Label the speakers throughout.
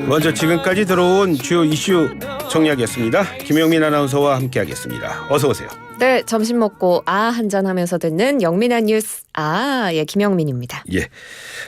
Speaker 1: 먼저 지금까지 들어온 주요 이슈 정리하겠습니다. 김영민 아나운서와 함께하겠습니다. 어서 오세요.
Speaker 2: 네, 점심 먹고 한잔 하면서 듣는 영민한 뉴스 예, 김영민입니다.
Speaker 1: 예,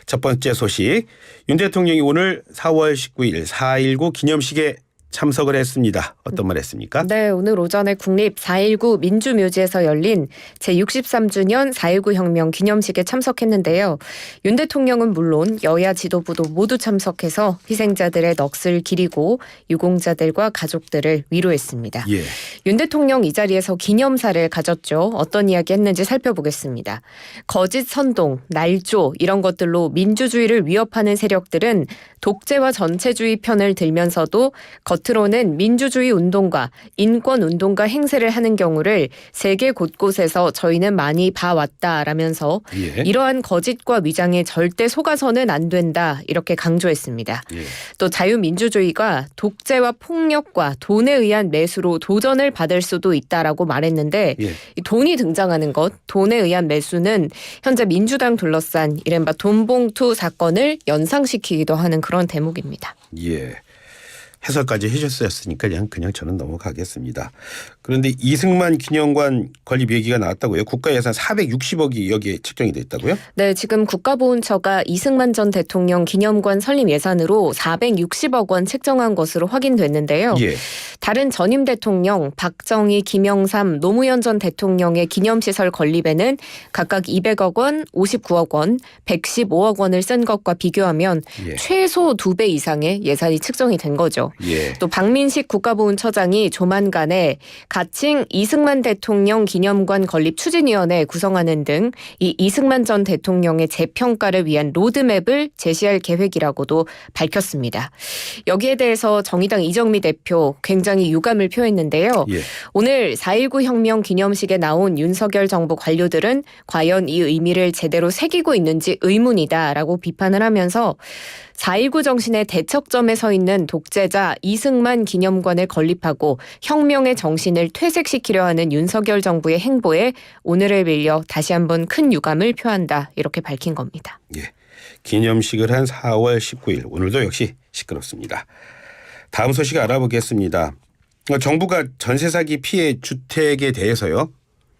Speaker 1: 첫 번째 소식. 윤 대통령이 오늘 4월 19일 4.19 기념식에 참석을 했습니다. 어떤 말 했습니까?
Speaker 2: 네, 오늘 오전에 국립 4.19 민주묘지에서 열린 제63주년 4.19 혁명 기념식에 참석했는데요. 윤 대통령은 물론 여야 지도부도 모두 참석해서 희생자들의 넋을 기리고 유공자들과 가족들을 위로했습니다.
Speaker 1: 예.
Speaker 2: 윤 대통령 이 자리에서 기념사를 가졌죠. 어떤 이야기 했는지 살펴보겠습니다. 거짓 선동, 날조 이런 것들로 민주주의를 위협하는 세력들은 독재와 전체주의 편을 들면서도 겉으로는 민주주의 운동과 인권 운동가 행세를 하는 경우를 세계 곳곳에서 저희는 많이 봐왔다라면서
Speaker 1: 예.
Speaker 2: 이러한 거짓과 위장에 절대 속아서는 안 된다 이렇게 강조했습니다.
Speaker 1: 예.
Speaker 2: 또 자유민주주의가 독재와 폭력과 돈에 의한 매수로 도전을 받을 수도 있다라고 말했는데
Speaker 1: 예.
Speaker 2: 이 돈이 등장하는 것, 돈에 의한 매수는 현재 민주당 둘러싼 이른바 돈봉투 사건을 연상시키기도 하는 그런 대목입니다.
Speaker 1: 예. 해설까지 해주셨으니까 그냥 저는 넘어가겠습니다. 그런데 이승만 기념관 건립 얘기가 나왔다고요? 국가 예산 460억이 여기에 책정이 돼 있다고요?
Speaker 2: 네, 지금 국가보훈처가 이승만 전 대통령 기념관 설립 예산으로 460억 원 책정한 것으로 확인됐는데요.
Speaker 1: 예.
Speaker 2: 다른 전임 대통령 박정희, 김영삼, 노무현 전 대통령의 기념시설 건립에는 각각 200억 원, 59억 원, 115억 원을 쓴 것과 비교하면
Speaker 1: 예.
Speaker 2: 최소 2배 이상의 예산이 측정이 된 거죠.
Speaker 1: 예.
Speaker 2: 또 박민식 국가보훈처장이 조만간에 가칭 이승만 대통령 기념관 건립 추진위원회 구성하는 등 이 이승만 전 대통령의 재평가를 위한 로드맵을 제시할 계획이라고도 밝혔습니다. 여기에 대해서 정의당 이정미 대표 굉장히 유감을 표했는데요.
Speaker 1: 예.
Speaker 2: 오늘 4.19 혁명 기념식에 나온 윤석열 정부 관료들은 과연 이 의미를 제대로 새기고 있는지 의문이다라고 비판을 하면서 4.19 정신의 대척점에 서 있는 독재자 이승만 기념관을 건립하고 혁명의 정신을 퇴색시키려 하는 윤석열 정부의 행보에 오늘을 빌려 다시 한번 큰 유감을 표한다 이렇게 밝힌 겁니다.
Speaker 1: 예. 기념식을 한 4월 19일 오늘도 역시 시끄럽습니다. 다음 소식 알아보겠습니다. 정부가 전세 사기 피해 주택에 대해서요.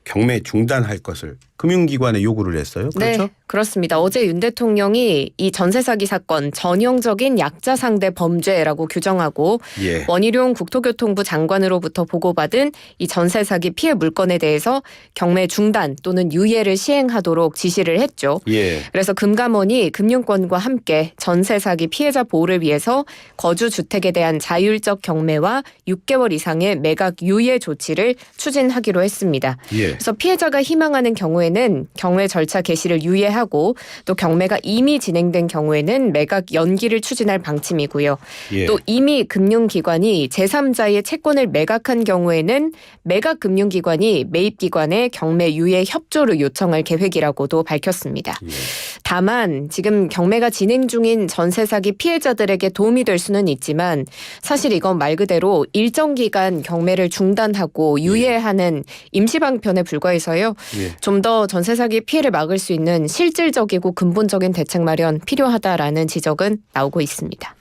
Speaker 1: 경매 중단할 것을 금융기관에 요구를 했어요. 그렇죠?
Speaker 2: 네, 그렇습니다. 어제 윤 대통령이 이 전세 사기 사건 전형적인 약자 상대 범죄라고 규정하고
Speaker 1: 예.
Speaker 2: 원희룡 국토교통부 장관으로부터 보고받은 이 전세 사기 피해 물건에 대해서 경매 중단 또는 유예를 시행하도록 지시를 했죠.
Speaker 1: 예.
Speaker 2: 그래서 금감원이 금융권과 함께 전세 사기 피해자 보호를 위해서 거주 주택에 대한 자율적 경매와 6개월 이상의 매각 유예 조치를 추진하기로 했습니다.
Speaker 1: 예.
Speaker 2: 그래서 피해자가 희망하는 경우에는 경매 절차 개시를 유예하고 또 경매가 이미 진행된 경우에는 매각 연기를 추진할 방침이고요.
Speaker 1: 예.
Speaker 2: 또 이미 금융기관이 제3자의 채권을 매각한 경우에는 매각 금융기관이 매입기관에 경매 유예 협조를 요청할 계획이라고도 밝혔습니다.
Speaker 1: 예.
Speaker 2: 다만 지금 경매가 진행 중인 전세 사기 피해자들에게 도움이 될 수는 있지만 사실 이건 말 그대로 일정 기간 경매를 중단하고 유예하는 임시 방편에 불과해서요.
Speaker 1: 예.
Speaker 2: 좀 더 전세 사기 피해를 막을 수 있는 실질적이고 근본적인 대책 마련 필요하다라는 지적은 나오고 있습니다.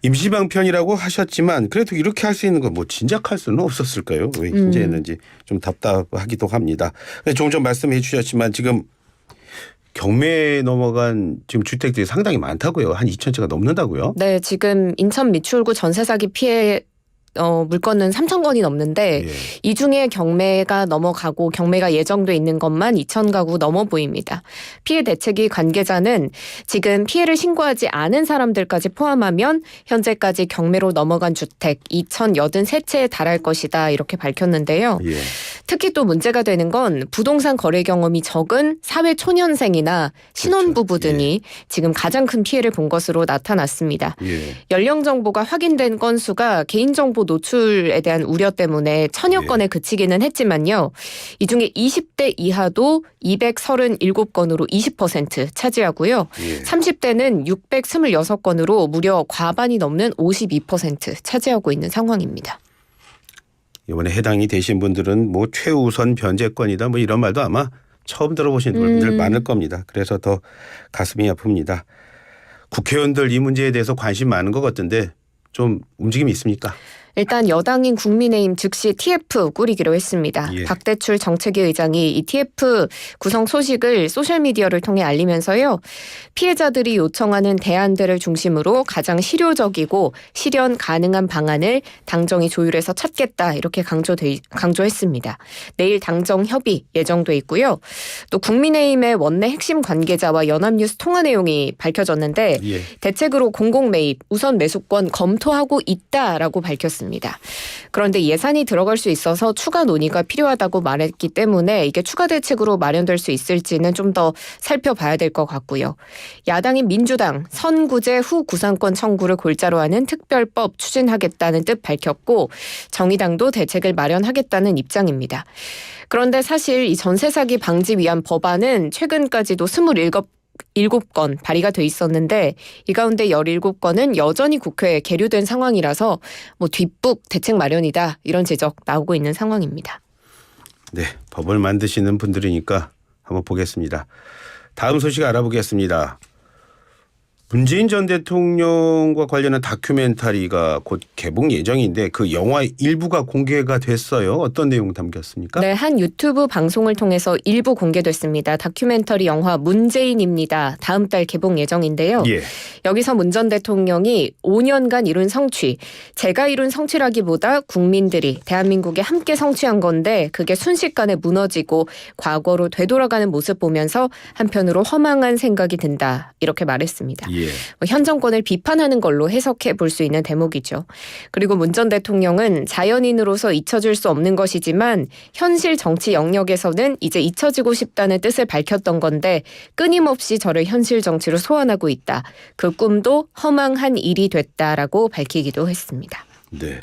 Speaker 1: 임시방편이라고 하셨지만 그래도 이렇게 할 수 있는 건 뭐 진작할 수는 없었을까요? 왜 이제 했는지 좀 답답하기도 합니다. 종종 말씀해 주셨지만 지금 경매에 넘어간 지금 주택들이 상당히 많다고요. 한 2,000채가 넘는다고요?
Speaker 2: 네, 지금 인천 미추홀구 전세 사기 피해 물건은 3,000건이 넘는데
Speaker 1: 예.
Speaker 2: 이 중에 경매가 넘어가고 경매가 예정돼 있는 것만 2,000가구 넘어 보입니다. 피해 대책위 관계자는 지금 피해를 신고하지 않은 사람들까지 포함하면 현재까지 경매로 넘어간 주택 2,083채에 달할 것이다 이렇게 밝혔는데요.
Speaker 1: 예.
Speaker 2: 특히 또 문제가 되는 건 부동산 거래 경험이 적은 사회 초년생이나 신혼부부
Speaker 1: 그렇죠.
Speaker 2: 등이 지금 가장 큰 피해를 본 것으로 나타났습니다.
Speaker 1: 예.
Speaker 2: 연령 정보가 확인된 건수가 개인정보 노출에 대한 우려 때문에 1,000여 건에 그치기는 했지만요. 이 중에 20대 이하도 237건으로 20% 차지하고요.
Speaker 1: 예.
Speaker 2: 30대는 626건으로 무려 과반이 넘는 52% 차지하고 있는 상황입니다.
Speaker 1: 이번에 해당이 되신 분들은 뭐 최우선 변제권이다 뭐 이런 말도 아마 처음 들어보신 분들 많을 겁니다. 그래서 더 가슴이 아픕니다. 국회의원들 이 문제에 대해서 관심 많은 것 같은데 좀 움직임이 있습니까?
Speaker 2: 일단 여당인 국민의힘 즉시 TF 꾸리기로 했습니다.
Speaker 1: 예.
Speaker 2: 박대출 정책위 의장이 이 TF 구성 소식을 소셜미디어를 통해 알리면서요. 피해자들이 요청하는 대안들을 중심으로 가장 실효적이고 실현 가능한 방안을 당정이 조율해서 찾겠다 이렇게 강조했습니다. 내일 당정 협의 예정돼 있고요. 또 국민의힘의 원내 핵심 관계자와 연합뉴스 통화 내용이 밝혀졌는데
Speaker 1: 예.
Speaker 2: 대책으로 공공매입 우선 매수권 검토하고 있다라고 밝혔습니다. 그런데 예산이 들어갈 수 있어서 추가 논의가 필요하다고 말했기 때문에 이게 추가 대책으로 마련될 수 있을지는 좀 더 살펴봐야 될 것 같고요. 야당인 민주당 선구제 후 구상권 청구를 골자로 하는 특별법 추진하겠다는 뜻 밝혔고 정의당도 대책을 마련하겠다는 입장입니다. 그런데 사실 이 전세 사기 방지 위한 법안은 최근까지도 27건 발의가 돼 있었는데 이 가운데 17건은 여전히 국회에 계류된 상황이라서 뭐 뒷북 대책 마련이다 이런 지적 나오고 있는 상황입니다.
Speaker 1: 네, 법을 만드시는 분들이니까 한번 보겠습니다. 다음 소식 알아보겠습니다. 문재인 전 대통령과 관련한 다큐멘터리가 곧 개봉 예정인데 그 영화 일부가 공개가 됐어요. 어떤 내용 담겼습니까?
Speaker 2: 네, 한 유튜브 방송을 통해서 일부 공개됐습니다. 다큐멘터리 영화 문재인입니다. 다음 달 개봉 예정인데요.
Speaker 1: 예.
Speaker 2: 여기서 문 전 대통령이 5년간 이룬 성취, 제가 이룬 성취라기보다 국민들이 대한민국에 함께 성취한 건데 그게 순식간에 무너지고 과거로 되돌아가는 모습 보면서 한편으로 허망한 생각이 든다. 이렇게 말했습니다.
Speaker 1: 예.
Speaker 2: 현 정권을 비판하는 걸로 해석해 볼 수 있는 대목이죠. 그리고 문 전 대통령은 자연인으로서 잊혀질 수 없는 것이지만 현실 정치 영역에서는 이제 잊혀지고 싶다는 뜻을 밝혔던 건데 끊임없이 저를 현실 정치로 소환하고 있다. 그 꿈도 허망한 일이 됐다라고 밝히기도 했습니다.
Speaker 1: 네.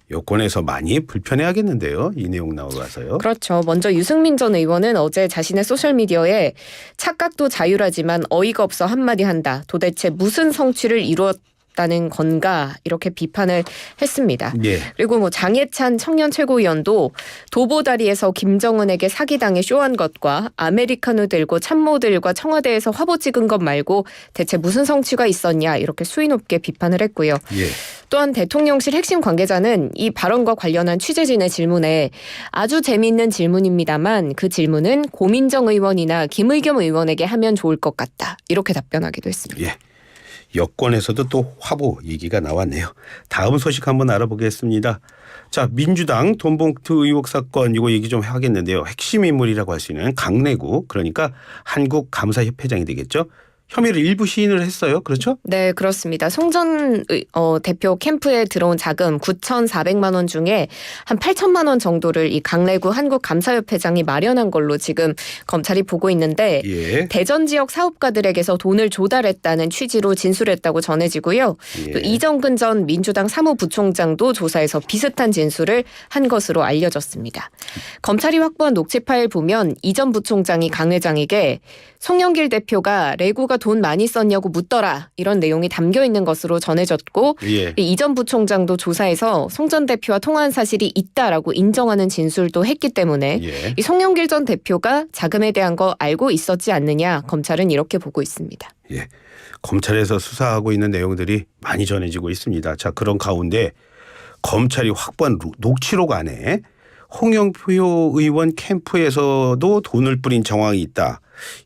Speaker 1: 여권에서 많이 불편해하겠는데요. 이 내용 나와서요.
Speaker 2: 그렇죠. 먼저 유승민 전 의원은 어제 자신의 소셜미디어에 착각도 자유라지만 어이가 없어 한마디 한다. 도대체 무슨 성취를 이루었다는 건가 이렇게 비판을 했습니다.
Speaker 1: 예.
Speaker 2: 그리고 뭐 장해찬 청년 최고위원도 도보다리에서 김정은에게 사기당해 쇼한 것과 아메리카노 들고 참모들과 청와대에서 화보 찍은 것 말고 대체 무슨 성취가 있었냐 이렇게 수위 높게 비판을 했고요.
Speaker 1: 예.
Speaker 2: 또한 대통령실 핵심 관계자는 이 발언과 관련한 취재진의 질문에 아주 재미있는 질문입니다만 그 질문은 고민정 의원이나 김의겸 의원에게 하면 좋을 것 같다. 이렇게 답변하기도 했습니다.
Speaker 1: 예. 여권에서도 또 화보 얘기가 나왔네요. 다음 소식 한번 알아보겠습니다. 자, 민주당 돈봉투 의혹 사건 이거 얘기 좀 하겠는데요. 핵심 인물이라고 할 수 있는 강내구 그러니까 한국감사협회장이 되겠죠. 혐의를 일부 시인을 했어요. 그렇죠?
Speaker 2: 네, 그렇습니다. 송 전 대표 캠프에 들어온 자금 9,400만 원 중에 한 8천만 원 정도를 이 강래구 한국감사협회장이 마련한 걸로 지금 검찰이 보고 있는데
Speaker 1: 예.
Speaker 2: 대전 지역 사업가들에게서 돈을 조달했다는 취지로 진술했다고 전해지고요.
Speaker 1: 예.
Speaker 2: 또 이정근 전 민주당 사무부총장도 조사에서 비슷한 진술을 한 것으로 알려졌습니다. 검찰이 확보한 녹취 파일 보면 이 전 부총장이 강 회장에게 송영길 대표가 레고가 돈 많이 썼냐고 묻더라 이런 내용이 담겨 있는 것으로 전해졌고
Speaker 1: 예.
Speaker 2: 이 전 부총장도 조사에서 송 전 대표와 통화한 사실이 있다라고 인정하는 진술도 했기 때문에
Speaker 1: 예.
Speaker 2: 이 송영길 전 대표가 자금에 대한 거 알고 있었지 않느냐 검찰은 이렇게 보고 있습니다.
Speaker 1: 예. 검찰에서 수사하고 있는 내용들이 많이 전해지고 있습니다. 자, 그런 가운데 검찰이 확보한 녹취록 안에 홍영표 의원 캠프에서도 돈을 뿌린 정황이 있다.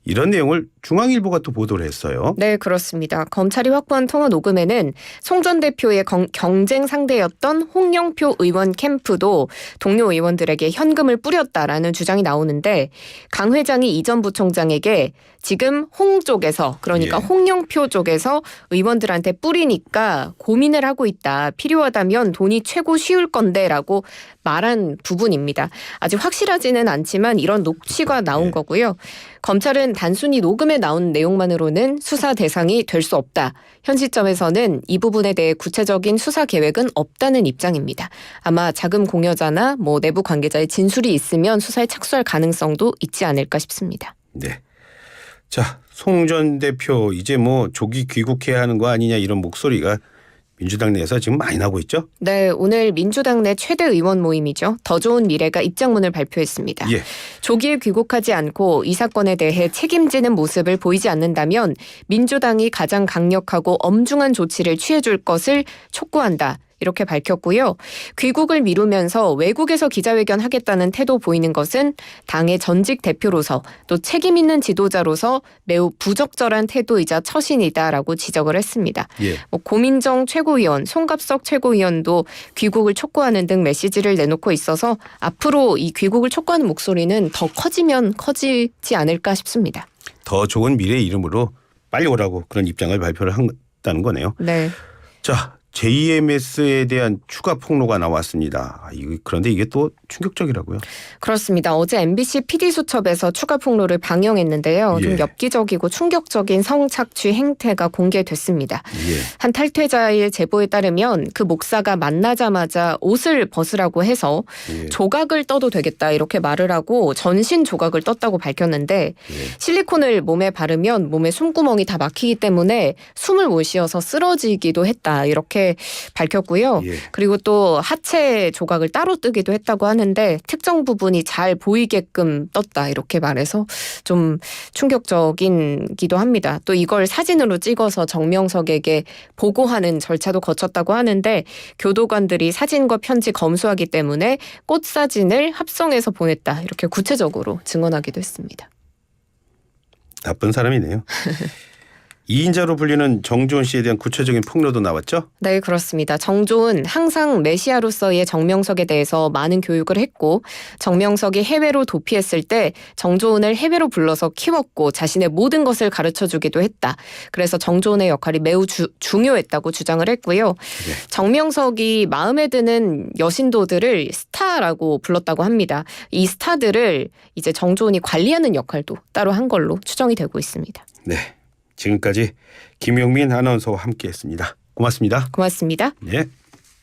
Speaker 1: 이런 내용을 중앙일보가 또 보도를 했어요.
Speaker 2: 네, 그렇습니다. 검찰이 확보한 통화 녹음에는 송 전 대표의 경쟁 상대였던 홍영표 의원 캠프도 동료 의원들에게 현금을 뿌렸다라는 주장이 나오는데 강 회장이 이 전 부총장에게 지금 홍 쪽에서 그러니까
Speaker 1: 예.
Speaker 2: 홍영표 쪽에서 의원들한테 뿌리니까 고민을 하고 있다. 필요하다면 돈이 최고 쉬울 건데라고 말한 부분입니다. 아직 확실하지는 않지만 이런 녹취가 나온
Speaker 1: 예.
Speaker 2: 거고요. 검찰은 단순히 녹음에 나온 내용만으로는 수사 대상이 될 수 없다. 현 시점에서는 이 부분에 대해 구체적인 수사 계획은 없다는 입장입니다. 아마 자금 공여자나 뭐 내부 관계자의 진술이 있으면 수사에 착수할 가능성도 있지 않을까 싶습니다.
Speaker 1: 네. 자, 송 전 대표 이제 뭐 조기 귀국해야 하는 거 아니냐 이런 목소리가 민주당 내에서 지금 많이 나고 있죠?
Speaker 2: 네, 오늘 민주당 내 최대 의원 모임이죠. 더 좋은 미래가 입장문을 발표했습니다.
Speaker 1: 예.
Speaker 2: 조기에 귀국하지 않고 이 사건에 대해 책임지는 모습을 보이지 않는다면 민주당이 가장 강력하고 엄중한 조치를 취해줄 것을 촉구한다. 이렇게 밝혔고요. 귀국을 미루면서 외국에서 기자회견 하겠다는 태도 보이는 것은 당의 전직 대표로서 또 책임 있는 지도자로서 매우 부적절한 태도이자 처신이다라고 지적을 했습니다.
Speaker 1: 예.
Speaker 2: 고민정 최고위원, 송갑석 최고위원도 귀국을 촉구하는 등 메시지를 내놓고 있어서 앞으로 이 귀국을 촉구하는 목소리는 더 커지면 커지지 않을까 싶습니다.
Speaker 1: 더 좋은 미래 이름으로 빨리 오라고 그런 입장을 발표를 한다는 거네요.
Speaker 2: 네.
Speaker 1: 자, JMS에 대한 추가 폭로가 나왔습니다. 그런데 이게 또 충격적이라고요?
Speaker 2: 그렇습니다. 어제 MBC PD수첩에서 추가 폭로를 방영했는데요. 좀
Speaker 1: 예.
Speaker 2: 엽기적이고 충격적인 성착취 행태가 공개됐습니다.
Speaker 1: 예.
Speaker 2: 한 탈퇴자의 제보에 따르면 그 목사가 만나자마자 옷을 벗으라고 해서
Speaker 1: 예.
Speaker 2: 조각을 떠도 되겠다 이렇게 말을 하고 전신 조각을 떴다고 밝혔는데
Speaker 1: 예.
Speaker 2: 실리콘을 몸에 바르면 몸에 숨구멍이 다 막히기 때문에 숨을 못 쉬어서 쓰러지기도 했다 이렇게 밝혔고요.
Speaker 1: 예.
Speaker 2: 그리고 또 하체 조각을 따로 뜨기도 했다고 하는데 특정 부분이 잘 보이게끔 떴다 이렇게 말해서 좀 충격적이기도 합니다. 또 이걸 사진으로 찍어서 정명석에게 보고하는 절차도 거쳤다고 하는데 교도관들이 사진과 편지 검수하기 때문에 꽃 사진을 합성해서 보냈다 이렇게 구체적으로 증언하기도 했습니다.
Speaker 1: 나쁜 사람이네요. 2인자로 불리는 정조은 씨에 대한 구체적인 폭로도 나왔죠?
Speaker 2: 네, 그렇습니다. 정조은 항상 메시아로서의 정명석에 대해서 많은 교육을 했고 정명석이 해외로 도피했을 때 정조은을 해외로 불러서 키웠고 자신의 모든 것을 가르쳐주기도 했다. 그래서 정조은의 역할이 매우 중요했다고 주장을 했고요.
Speaker 1: 네.
Speaker 2: 정명석이 마음에 드는 여신도들을 스타라고 불렀다고 합니다. 이 스타들을 이제 정조은이 관리하는 역할도 따로 한 걸로 추정이 되고 있습니다.
Speaker 1: 네. 지금까지 김용민 아나운서와 함께했습니다. 고맙습니다.
Speaker 2: 고맙습니다.
Speaker 1: 네.